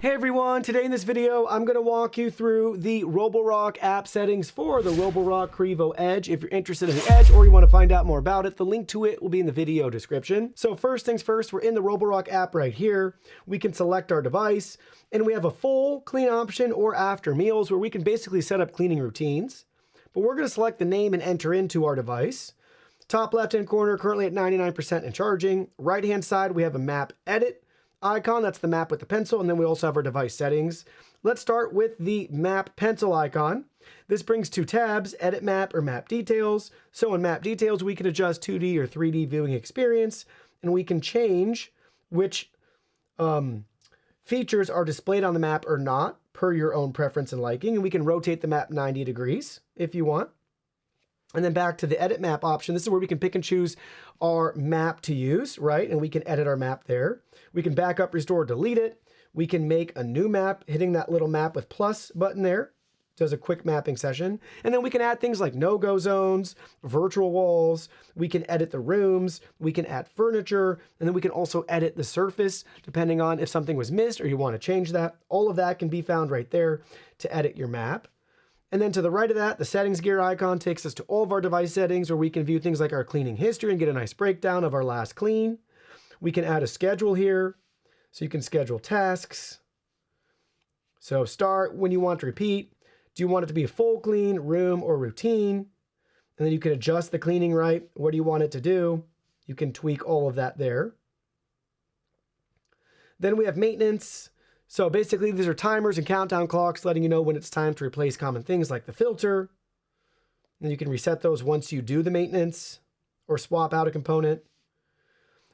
Hey everyone, today in this video, I'm going to walk you through the Roborock app settings for the Roborock Qrevo Edge. If you're interested in the Edge or you want to find out more about it, the link to it will be in the video description. So first things first, we're in the Roborock app right here. We can select our device and we have a full clean option or after meals where we can basically set up cleaning routines. But we're going to select the name and enter into our device. Top left-hand corner, currently at 99% and charging. Right-hand side, we have a map edit icon. That's the map with the pencil. And then we also have our device settings. Let's start with the map pencil icon. This brings two tabs, edit map or map details. So in map details, we can adjust 2D or 3D viewing experience, and we can change which features are displayed on the map or not per your own preference and liking. And we can rotate the map 90 degrees if you want. And then back to the edit map option. This is where we can pick and choose our map to use, right? And we can edit our map there. We can back up, restore, delete it. We can make a new map, hitting that little map with plus button there. Does a quick mapping session. And then we can add things like no-go zones, virtual walls. We can edit the rooms. We can add furniture. And then we can also edit the surface, depending on if something was missed or you want to change that. All of that can be found right there to edit your map. And then to the right of that, the settings gear icon takes us to all of our device settings where we can view things like our cleaning history and get a nice breakdown of our last clean. We can add a schedule here, so you can schedule tasks. So start, when you want to repeat. Do you want it to be a full clean, room, or routine? And then you can adjust the cleaning right. What do you want it to do? You can tweak all of that there. Then we have maintenance. So basically, these are timers and countdown clocks letting you know when it's time to replace common things like the filter. And you can reset those once you do the maintenance or swap out a component.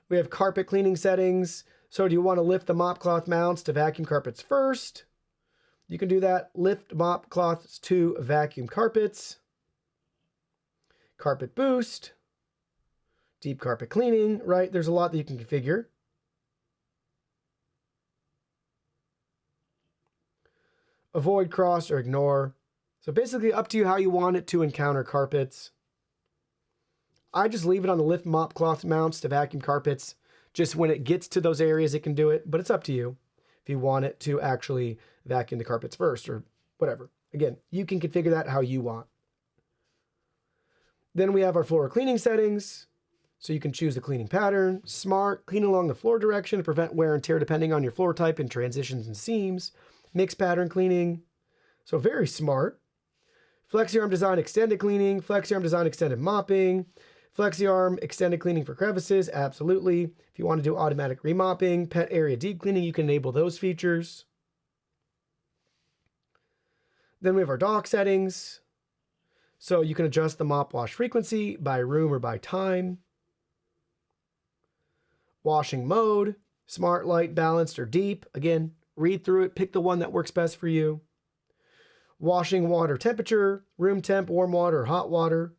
We have carpet cleaning settings. So do you want to lift the mop cloth mounts to vacuum carpets first? You can do that. Lift mop cloths to vacuum carpets. Carpet boost. Deep carpet cleaning, right? There's a lot that you can configure. Avoid, cross, or ignore. So basically up to you how you want it to encounter carpets. I just leave it on the lift mop cloth mounts to vacuum carpets. Just when it gets to those areas, it can do it, but it's up to you if you want it to actually vacuum the carpets first or whatever. Again, you can configure that how you want. Then we have our floor cleaning settings. So you can choose the cleaning pattern. Smart, clean along the floor direction to prevent wear and tear depending on your floor type and transitions and seams. Mixed pattern cleaning, so very smart. FlexiArm design extended cleaning, FlexiArm design extended mopping, FlexiArm extended cleaning for crevices, absolutely. If you want to do automatic remopping, pet area deep cleaning, you can enable those features. Then we have our dock settings. So you can adjust the mop wash frequency by room or by time. Washing mode, smart, light, balanced, or deep. Again, read through it, pick the one that works best for you. Washing water temperature, room temp, warm water, or hot water.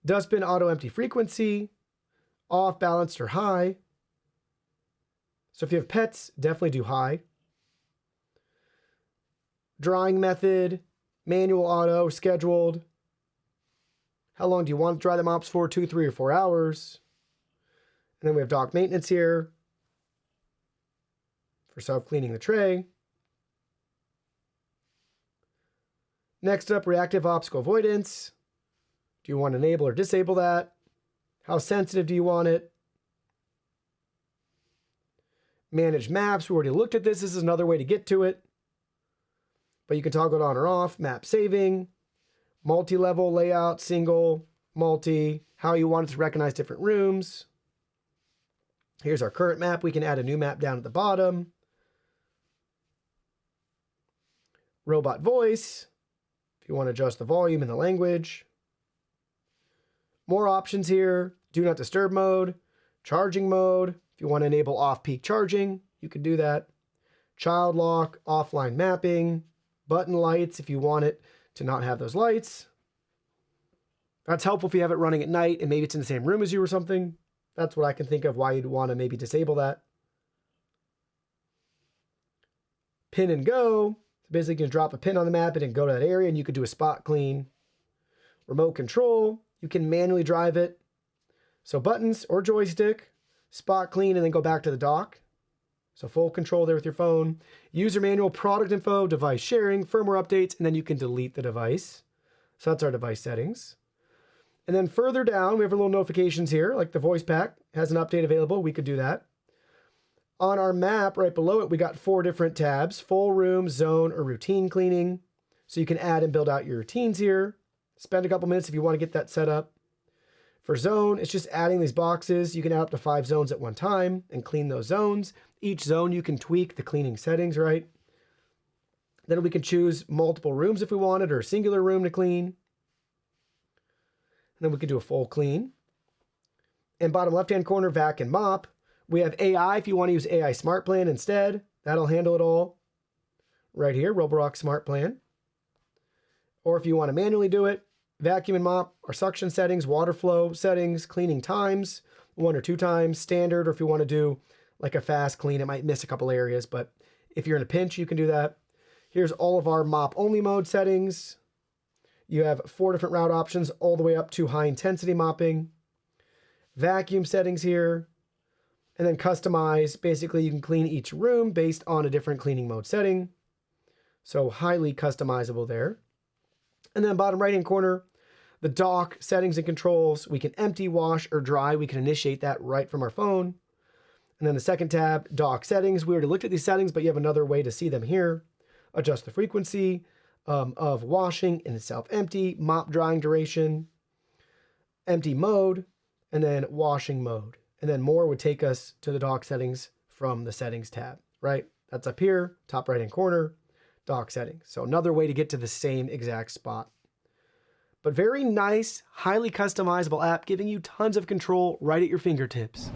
Dustbin auto empty frequency, off, balanced, or high. So if you have pets, definitely do high. Drying method, manual auto, scheduled. How long do you want to dry the mops for? 2, 3, or 4 hours. And then we have dock maintenance here for self-cleaning the tray. Next up, reactive obstacle avoidance. Do you want to enable or disable that? How sensitive do you want it? Manage maps. We already looked at this. This is another way to get to it. But you can toggle it on or off. Map saving. Multi-level layout, single, multi. How you want it to recognize different rooms. Here's our current map. We can add a new map down at the bottom. Robot voice, if you want to adjust the volume and the language. More options here. Do not disturb mode. Charging mode. If you want to enable off-peak charging, you can do that. Child lock, offline mapping. Button lights if you want it to not have those lights. That's helpful if you have it running at night and maybe it's in the same room as you or something. That's what I can think of why you'd want to maybe disable that. Pin and go. So basically, you can drop a pin on the map and then go to that area and you could do a spot clean. Remote control. You can manually drive it. So buttons or joystick. Spot clean and then go back to the dock. So full control there with your phone. User manual, product info, device sharing, firmware updates, and then you can delete the device. So that's our device settings. And then further down, we have a little notifications here, like the voice pack has an update available. We could do that. On our map, right below it, we got 4 different tabs: full room, zone, or routine cleaning. So you can add and build out your routines here. Spend a couple minutes if you want to get that set up. For zone, it's just adding these boxes. You can add up to 5 zones at one time and clean those zones. Each zone you can tweak the cleaning settings, right? Then we can choose multiple rooms if we wanted, or a singular room to clean. And then we can do a full clean. And bottom left-hand corner, vac and mop. We have AI if you want to use AI Smart Plan instead. That'll handle it all. Right here, Roborock Smart Plan. Or if you want to manually do it, vacuum and mop or suction settings, water flow settings, cleaning times, 1 or 2 times, standard, or if you want to do like a fast clean, it might miss a couple areas, but if you're in a pinch, you can do that. Here's all of our mop only mode settings. You have 4 different route options all the way up to high intensity mopping. Vacuum settings here. And then customize. Basically, you can clean each room based on a different cleaning mode setting. So highly customizable there. And then bottom right-hand corner, the dock settings and controls. We can empty, wash, or dry. We can initiate that right from our phone. And then the second tab, dock settings. We already looked at these settings, but you have another way to see them here. Adjust the frequency of washing in self-empty, mop drying duration, empty mode, and then washing mode. And then more would take us to the dock settings from the settings tab, right? That's up here, top right-hand corner, dock settings. So another way to get to the same exact spot. But very nice, highly customizable app, giving you tons of control right at your fingertips.